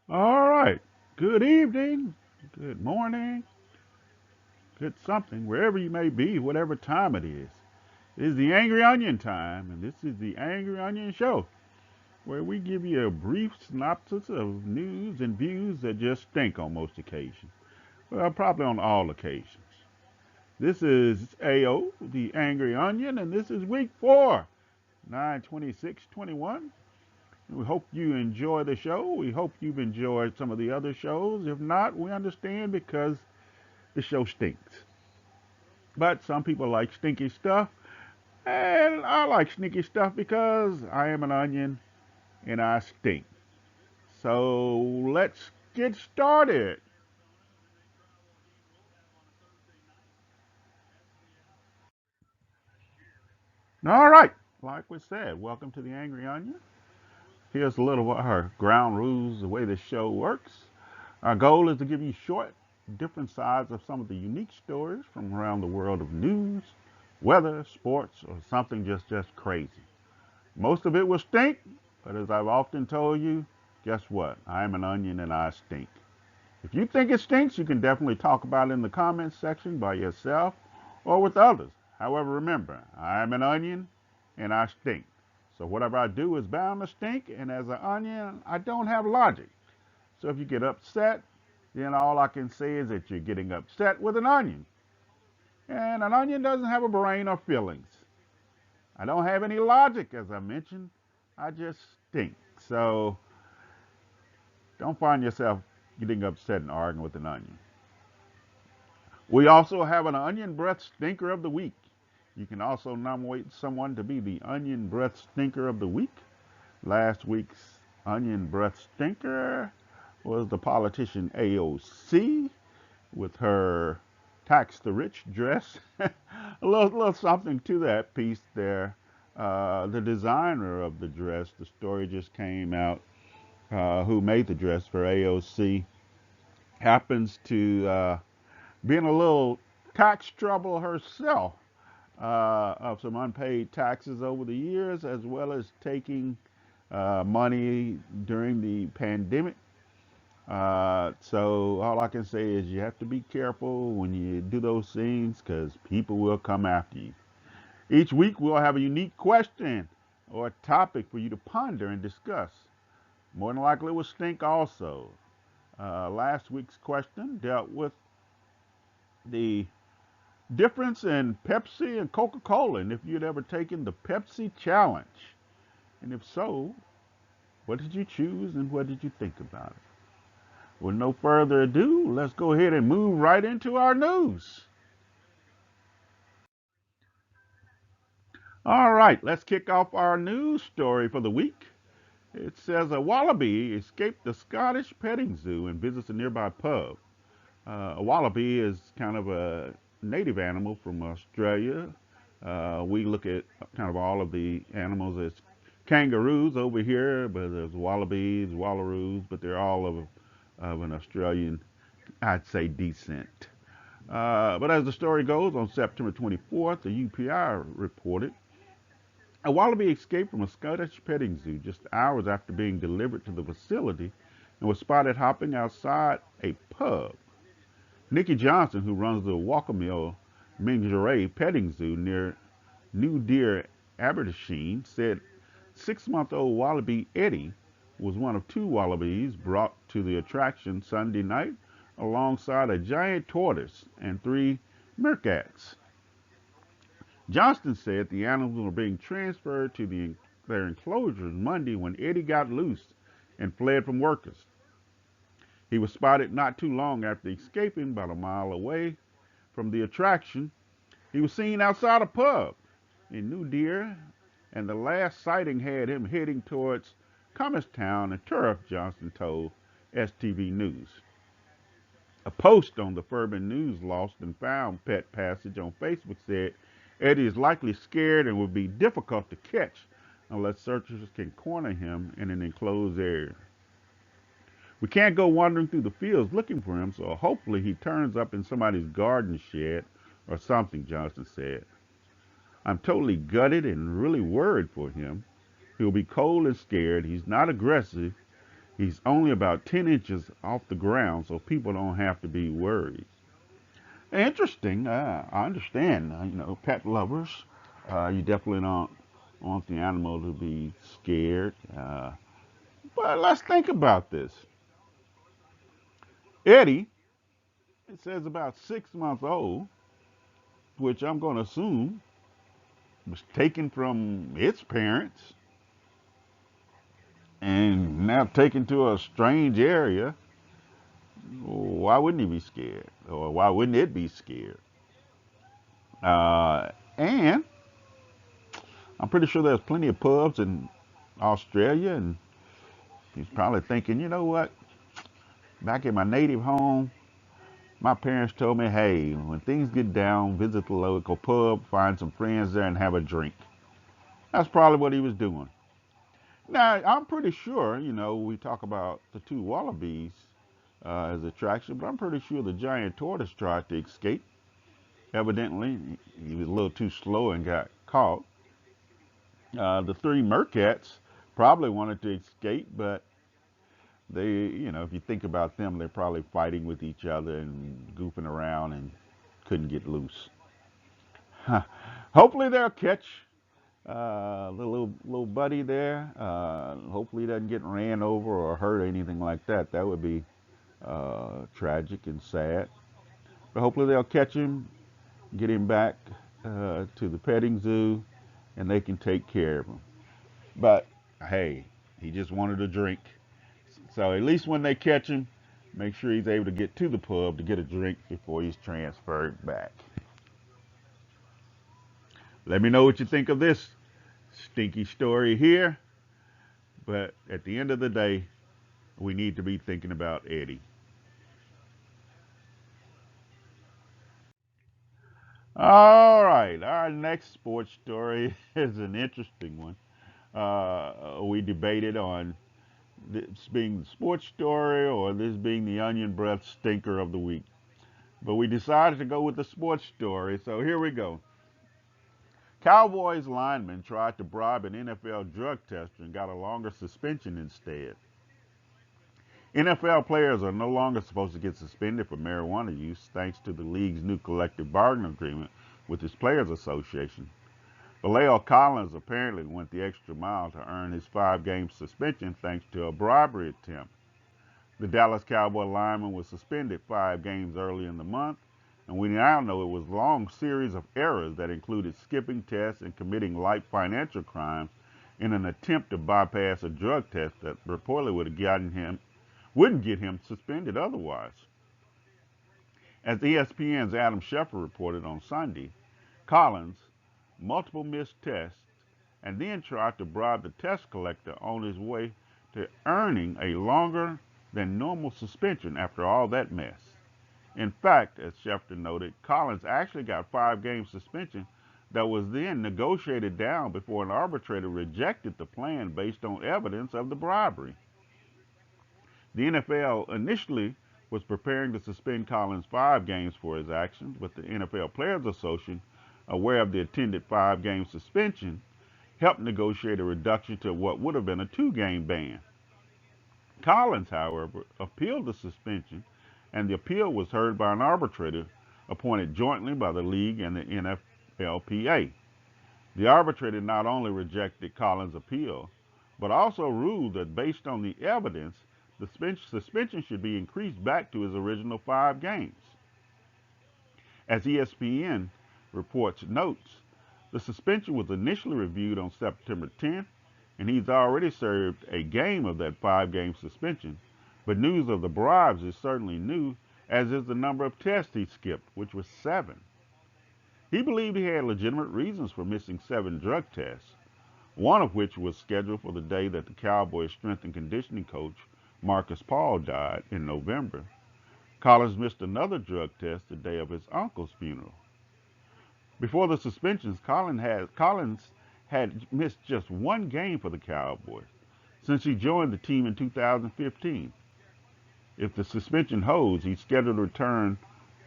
All right. Good evening, good morning, good something, wherever you may be, whatever time it is. It is the Angry Onion time, and this is the Angry Onion Show, where we give you a brief synopsis of news and views that just stink on most occasions. Well, probably on all occasions. This is AO, the Angry Onion, and this is week 4, 9/26/21. We hope you enjoy the show. We hope you've enjoyed some of the other shows. If not, we understand because the show stinks. But some people like stinky stuff, and I like sneaky stuff because I am an onion and I stink. So let's get started. All right, like we said, welcome to the Angry Onion. Here's a little of our ground rules, the way this show works. Our goal is to give you short, different sides of some of the unique stories from around the world of news, weather, sports, or something just crazy. Most of it will stink, but as I've often told you, guess what? I'm an onion and I stink. If you think it stinks, you can definitely talk about it in the comments section by yourself or with others. However, remember, I'm an onion and I stink. So whatever I do is bound to stink, and as an onion, I don't have logic. So if you get upset, then all I can say is that you're getting upset with an onion. And an onion doesn't have a brain or feelings. I don't have any logic, as I mentioned. I just stink. So don't find yourself getting upset and arguing with an onion. We also have an onion breath stinker of the week. You can also nominate someone to be the onion breath stinker of the week. Last week's onion breath stinker was the politician A.O.C. with her tax the rich dress. a little something to that piece there. The designer of the dress, the story just came out, who made the dress for AOC, happens to be in a little tax trouble herself, of some unpaid taxes over the years, as well as taking money during the pandemic. So all I can say is you have to be careful when you do those things because people will come after you. Each week we'll have a unique question or a topic for you to ponder and discuss. More than likely it will stink also. Last week's question dealt with the difference in Pepsi and Coca-Cola, and if you'd ever taken the Pepsi challenge. And if so, what did you choose and what did you think about it? With no further ado, let's go ahead and move right into our news. All right, let's kick off our news story for the week. It says a wallaby escaped the Scottish petting zoo and visits a nearby pub. A wallaby is kind of a native animal from Australia. We look at kind of all of the animals as kangaroos over here, but there's wallabies, wallaroos, but they're all of an Australian, I'd say, descent. But as the story goes, on September 24th, the UPI reported a wallaby escaped from a Scottish petting zoo just hours after being delivered to the facility and was spotted hopping outside a pub. Nikki Johnson, who runs the Walkermill Menagerie Petting Zoo near New Deer, Aberdeen, said 6-month-old wallaby Eddie was one of 2 wallabies brought to the attraction Sunday night alongside a giant tortoise and 3 meerkats. Johnston said the animals were being transferred to their enclosures Monday when Eddie got loose and fled from workers. He was spotted not too long after escaping about a mile away from the attraction. He was seen outside a pub in New Deer, and the last sighting had him heading towards Comistown and Turf, Johnston told STV News. A post on the Furman News Lost and Found pet passage on Facebook said Eddie is likely scared and will be difficult to catch unless searchers can corner him in an enclosed area. We can't go wandering through the fields looking for him, so hopefully he turns up in somebody's garden shed or something, Johnston said. I'm totally gutted and really worried for him. He'll be cold and scared. He's not aggressive. He's only about 10 inches off the ground, so people don't have to be worried. Interesting. I understand. Pet lovers, you definitely don't want the animal to be scared. But let's think about this. Eddie, it says about 6 months old, which I'm going to assume was taken from its parents and now taken to a strange area. Why wouldn't he be scared? Or why wouldn't it be scared? And I'm pretty sure there's plenty of pubs in Australia, and he's probably thinking, you know what? Back in my native home, my parents told me, hey, when things get down, visit the local pub, find some friends there, and have a drink. That's probably what he was doing. Now, I'm pretty sure, we talk about the two wallabies as attraction, but I'm pretty sure the giant tortoise tried to escape. Evidently, he was a little too slow and got caught. The three mercats probably wanted to escape, but if you think about them, they're probably fighting with each other and goofing around and couldn't get loose. Hopefully they'll catch the little buddy there. Hopefully he doesn't get ran over or hurt or anything like that. That would be tragic and sad. But hopefully they'll catch him, get him back to the petting zoo, and they can take care of him. But hey, he just wanted a drink. So at least when they catch him, make sure he's able to get to the pub to get a drink before he's transferred back. Let me know what you think of this stinky story here. But at the end of the day, we need to be thinking about Eddie. All right, our next sports story is an interesting one. We debated on this being the sports story or this being the onion breath stinker of the week. But we decided to go with the sports story, so here we go. Cowboys lineman tried to bribe an NFL drug tester and got a longer suspension instead. NFL players are no longer supposed to get suspended for marijuana use thanks to the league's new collective bargaining agreement with its Players Association. Vallejo Collins apparently went the extra mile to earn his 5-game suspension thanks to a bribery attempt. The Dallas Cowboy lineman was suspended 5 games early in the month, and we now know it was a long series of errors that included skipping tests and committing light financial crimes in an attempt to bypass a drug test that reportedly wouldn't get him suspended otherwise. As ESPN's Adam Schefter reported on Sunday, Collins multiple missed tests and then tried to bribe the test collector on his way to earning a longer than normal suspension after all that mess. In fact, as Schefter noted, Collins actually got 5-game suspension that was then negotiated down before an arbitrator rejected the plan based on evidence of the bribery. The NFL initially was preparing to suspend Collins 5 games for his actions, but the NFL Players Association, aware of the intended 5-game suspension, helped negotiate a reduction to what would have been a 2-game ban. Collins, however, appealed the suspension, and the appeal was heard by an arbitrator appointed jointly by the league and the NFLPA. The arbitrator not only rejected Collins' appeal, but also ruled that based on the evidence, the suspension should be increased back to his original 5 games. As ESPN reports notes, the suspension was initially reviewed on September 10th, and he's already served a game of that 5-game suspension. But news of the bribes is certainly new, as is the number of tests he skipped, which was 7. He believed he had legitimate reasons for missing 7 drug tests, one of which was scheduled for the day that the Cowboys' strength and conditioning coach, Marcus Paul, died in November. Collins missed another drug test the day of his uncle's funeral. Before the suspensions, Collins had missed just 1 game for the Cowboys since he joined the team in 2015. If the suspension holds, he's scheduled to return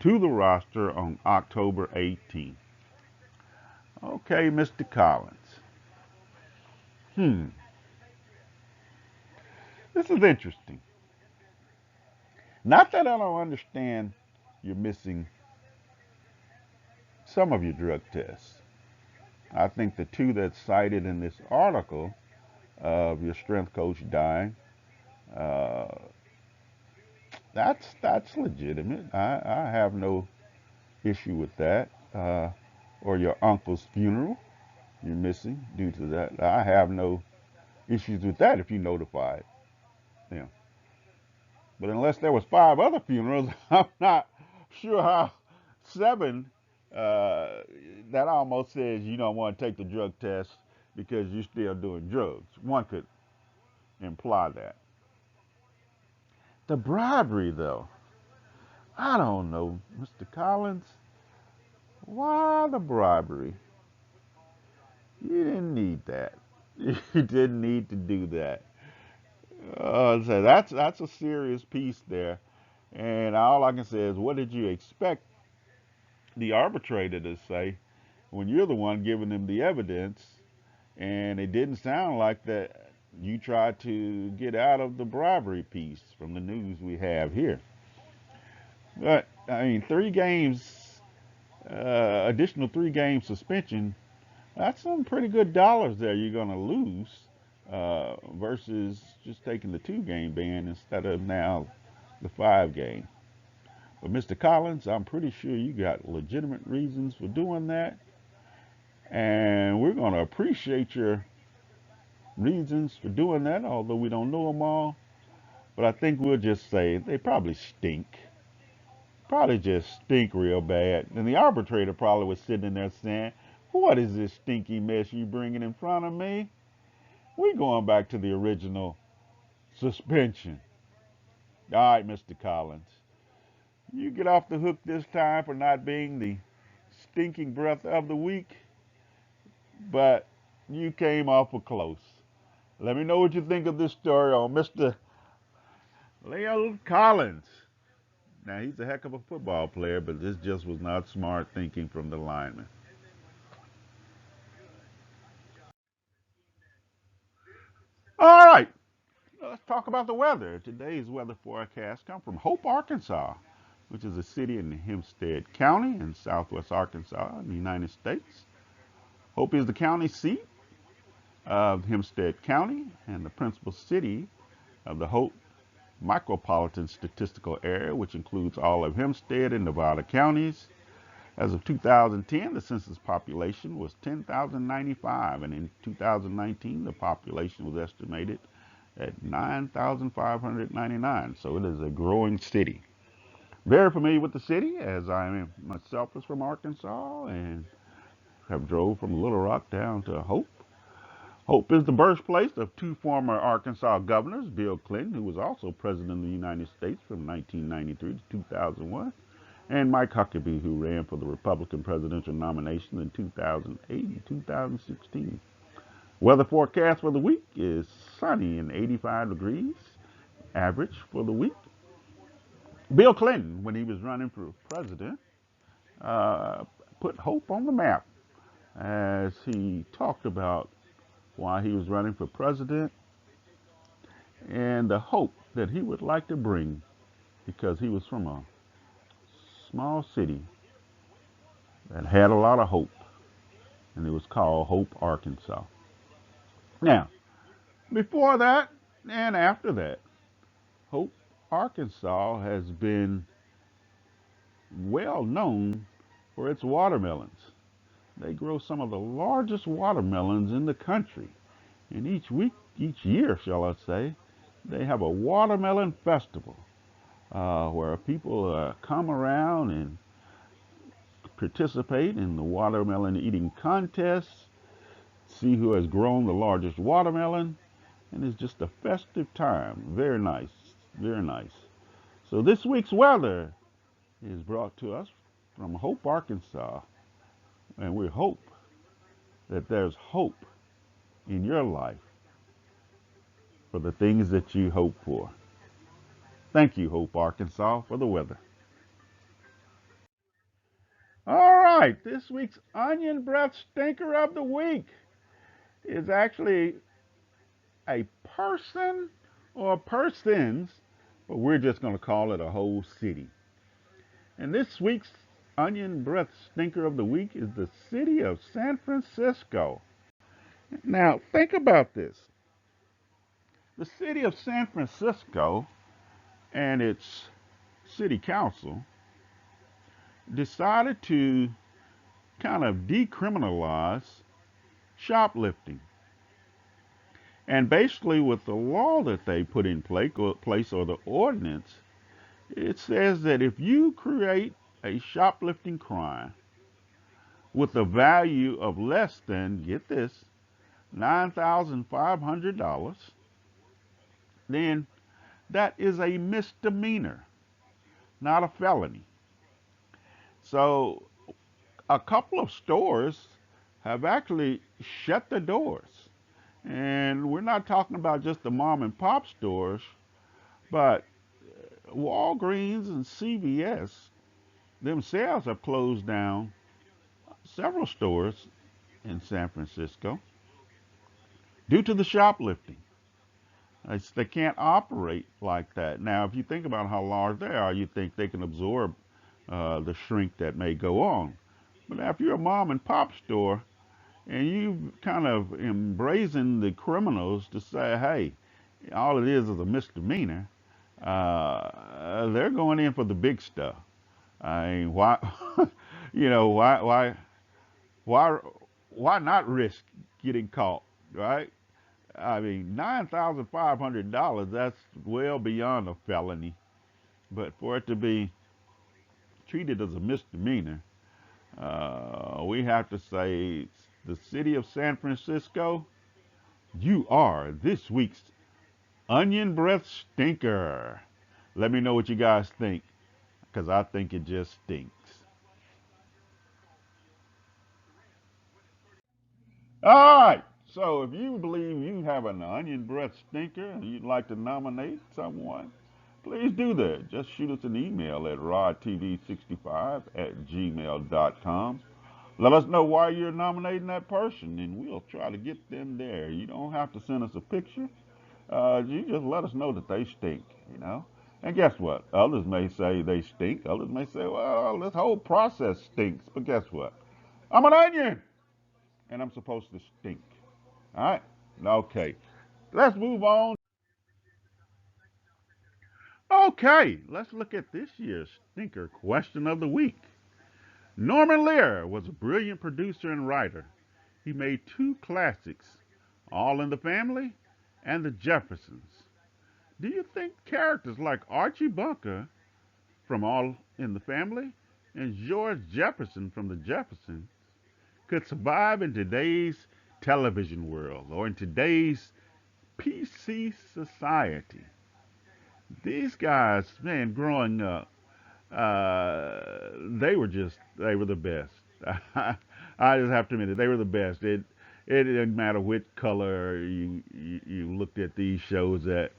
to the roster on October 18th. Okay, Mr. Collins. This is interesting. Not that I don't understand you're missing some of your drug tests. I think the two that's cited in this article of your strength coach dying, uh, that's legitimate. I have no issue with that. Or your uncle's funeral you're missing due to that. I have no issues with that if you notified them. But unless there was five other funerals, I'm not sure how seven. Uh, that almost says you don't want to take the drug test because you're still doing drugs. One could imply that. The bribery, though, I don't know, Mr. Collins. Why the bribery? You didn't need that. You didn't need to do that. So that's a serious piece there. And all I can say is, what did you expect the arbitrator to say when you're the one giving them the evidence? And it didn't sound like that you tried to get out of the bribery piece from the news we have here. But I mean, 3 games, additional 3 game suspension. That's some pretty good dollars there you're going to lose versus just taking the 2 game ban instead of now the 5 game. But Mr. Collins, I'm pretty sure you got legitimate reasons for doing that, and we're going to appreciate your reasons for doing that, although we don't know them all. But I think we'll just say they probably stink. Probably just stink real bad. And the arbitrator probably was sitting in there saying, "What is this stinky mess you bringing in front of me? We going back to the original suspension." All right, Mr. Collins, you get off the hook this time for not being the stinking breath of the week, but you came awful close. Let me know what you think of this story on Mr. Leo Collins. Now, he's a heck of a football player, but this just was not smart thinking from the lineman. All right, let's talk about the weather. Today's weather forecast comes from Hope, Arkansas, which is a city in Hempstead County in southwest Arkansas in the United States. Hope is the county seat of Hempstead County and the principal city of the Hope Micropolitan Statistical Area, which includes all of Hempstead and Nevada counties. As of 2010, the census population was 10,095, and in 2019, the population was estimated at 9,599. So it is a growing city. Very familiar with the city, as I am myself is from Arkansas and have drove from Little Rock down to Hope. Hope is the birthplace of 2 former Arkansas governors, Bill Clinton, who was also president of the United States from 1993 to 2001, and Mike Huckabee, who ran for the Republican presidential nomination in 2008 and 2016. Weather forecast for the week is sunny and 85 degrees, average for the week. Bill Clinton, when he was running for president, uh, put Hope on the map as he talked about why he was running for president and the hope that he would like to bring because he was from a small city that had a lot of hope, and it was called Hope, Arkansas. Now, before that and after that, Hope, Arkansas has been well known for its watermelons. They grow some of the largest watermelons in the country. And each year, shall I say, they have a watermelon festival where people come around and participate in the watermelon eating contests, see who has grown the largest watermelon, and it's just a festive time. Very nice, very nice. So this week's weather is brought to us from Hope, Arkansas, and we hope that there's hope in your life for the things that you hope for. Thank you, Hope, Arkansas, for the weather. All right, this week's onion breath stinker of the week is actually a person or persons, but we're just going to call it a whole city. And this week's onion breath stinker of the week is the city of San Francisco. Now, think about this. The city of San Francisco and its city council decided to kind of decriminalize shoplifting. And basically, with the law that they put in place or the ordinance, it says that if you create a shoplifting crime with a value of less than, get this, $9,500, then that is a misdemeanor, not a felony. So a couple of stores have actually shut their doors. And we're not talking about just the mom and pop stores, but Walgreens and CVS themselves have closed down several stores in San Francisco due to the shoplifting. They can't operate like that. Now, if you think about how large they are, you think they can absorb the shrink that may go on. But if you're a mom and pop store and you kind of embracing the criminals to say, hey, all it is a misdemeanor, they're going in for the big stuff. I mean, why, you know, why, why not risk getting caught, right? I mean, $9,500, that's well beyond a felony. But for it to be treated as a misdemeanor, we have to say the city of San Francisco, you are this week's onion breath stinker. Let me know what you guys think, because I think it just stinks. All right. So if you believe you have an onion breath stinker and you'd like to nominate someone, please do that. Just shoot us an email at rodtv65@gmail.com. Let us know why you're nominating that person, and we'll try to get them there. You don't have to send us a picture. You just let us know that they stink, you know. And guess what? Others may say they stink. Others may say, well, this whole process stinks. But guess what? I'm an onion, and I'm supposed to stink. All right? Okay. Let's move on. Okay, let's look at this year's stinker question of the week. Norman Lear was a brilliant producer and writer. He made two classics, All in the Family and The Jeffersons. Do you think characters like Archie Bunker from All in the Family and George Jefferson from The Jeffersons could survive in today's television world or in today's PC society? These guys, man, growing up, they were the best. I just have to admit it, they were the best. It didn't matter which color you looked at these shows at.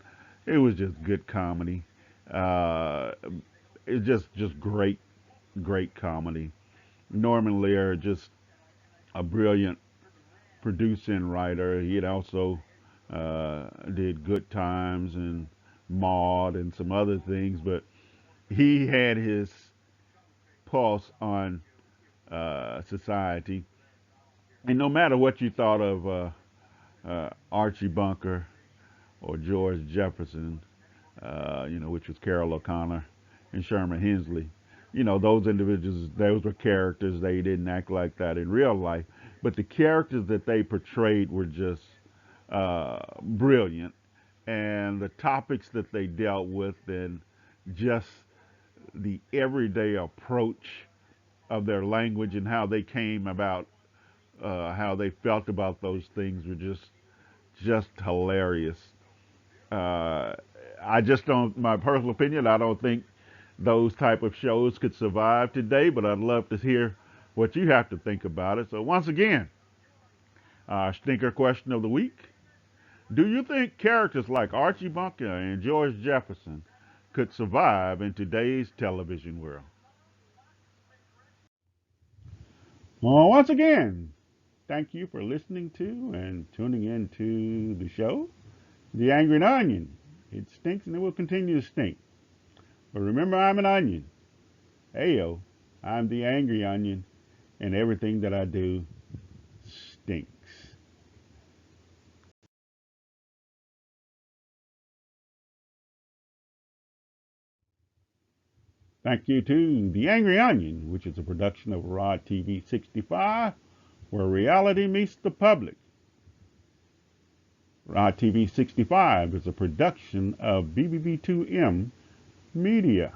It was just good comedy. Uh, it's just great comedy. Norman Lear, just a brilliant producer and writer. He had also did Good Times and Maud and some other things, but he had his pulse on society. And no matter what you thought of Archie Bunker or George Jefferson, which was Carol O'Connor and Sherman Hensley, those individuals, those were characters. They didn't act like that in real life, but the characters that they portrayed were just brilliant, and the topics that they dealt with, and just the everyday approach of their language and how they came about, how they felt about those things were just hilarious. Uh, I just don't, my personal opinion, I don't think those type of shows could survive today, but I'd love to hear what you have to think about it. So once again, our stinker question of the week. Do you think characters like Archie Bunker and George Jefferson could survive in today's television world? Well, once again, thank you for listening to and tuning in to the show, The Angry Onion. It stinks and it will continue to stink. But remember, I'm an onion. Ayo, I'm the angry onion, and everything that I do stinks. Thank you to The Angry Onion, which is a production of Rod TV 65, where reality meets the public. Rod TV 65 is a production of BBB2M Media.